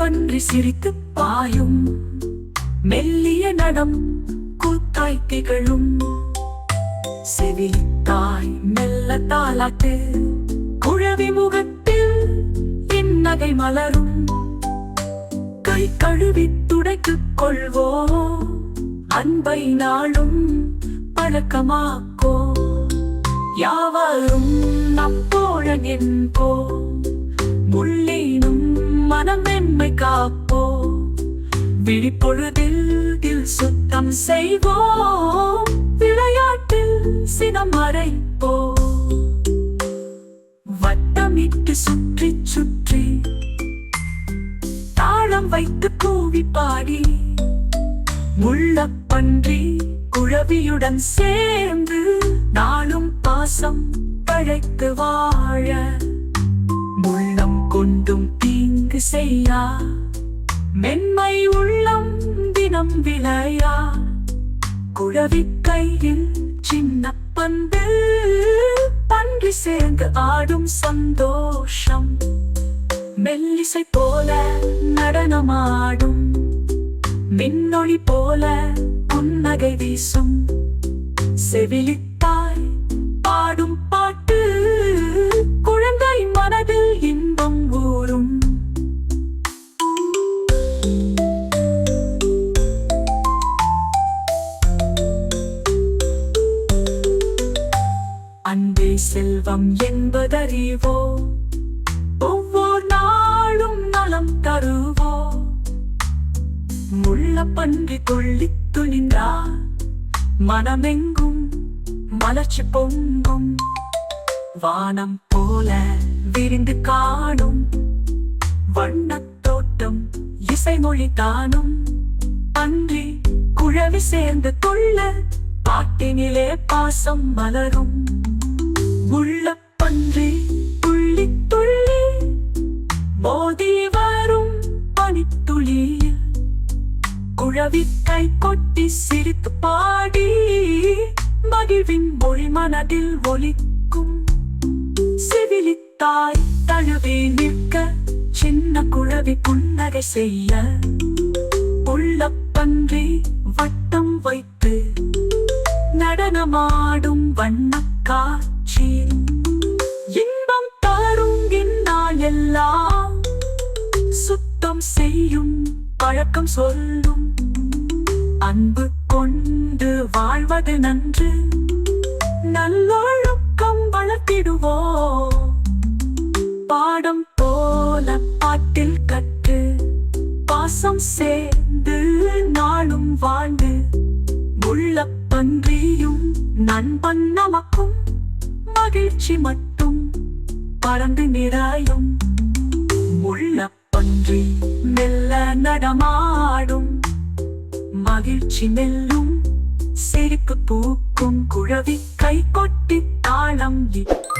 பன்றி சிரித்து பாயும், மெல்லிய நடம் கூத்தாய் திகழும். செவிலித்தாய் மெல்ல தாலாட்டு, குழவி முகத்தில் இந்நகை மலரும். கை கழுவி துடைத்துக் கொள்வோ, அன்பை நாளும் பழக்கமாக்கோ. யாவரும் நம் தோழன் என்போ, முள்ளேனும் மனமென்மை காப்போ. விழிப்பொழுதில் சுத்தம் செய்வோம், விளையாட்டில் சினம் மறைப்போ. வட்டமிட்டு சுற்றி சுற்றி தாளம் வைத்து கூவி பாடி, முள்ளப்பன்றி குழவியுடன் சேர்ந்து நாளும் பாசம் பழைத்து வாழ. முள்ளம் கொண்டும் தீங்கு செய்யா, மென்மை உள்ளம் தினம் விளையா. குழவி கையில் சின்ன பந்து, பன்றி சேர்ந்து ஆடும் சந்தோஷம். மெல்லிசை போல நடனமாடும், மின்னொளி போல புன்னகை வீசும். செவிலித்தாய் பாடும் பாட்டு, குழந்தை மனதில் இன்பம் ஊறும். அன்பே செல்வம் என்பதறிவோ, ஒவ்வொரு நாளும் நலம் தருவோ. முள்ளப்பன்றி துள்ளித் துணிந்தார், மனமெங்கும் மலர்ச்சி பொங்கும். வானம் போல விரிந்து காணும், வண்ணத் தோட்டம் இசைமொழி தானும். அன்றி குழவி சேர்ந்து துள்ள, பாட்டினிலே பாசம் மலரும். முள்ளப்பன்றி துள்ளி துள்ளி மோதி வரும் பனித்துளியில், குழவி கை கொட்டி சிரித்து பாடி, மகிழ்வின் மொழி மனதில் ஒலிக்கும். செவிலித்தாய் தழுவி நிற்க, சின்ன குழவி புன்னகை செய்ய. முள்ளப்பன்றி வட்டம் வைத்து நடனமாடும் வண்ணக் காட்சி, இன்பம் தரும் இந்நாள் எல்லாம். சுத்தம் செய்யும் பழக்கம் சொல்லும், அன்பு கொண்டு வாழ்வது நன்று. நல்லொழுக்கம் வளர்த்திடுவோ, பாடம் போல பாட்டில் கற்று, பாசம் சேர்ந்து நாளும் வாழ்ந்து. முள்ளப்பன்றியும் நண்பன் நமக்கும், மகிழ்ச்சி மட்டும் பறந்து நிறையும். முள்ளப்பன்றி மெல்ல நடமாடும், மகிழ்ச்சி மெல்லும் சிரிப்பு பூக்கும். குழவி கை கொட்டி தாளம் இட்டு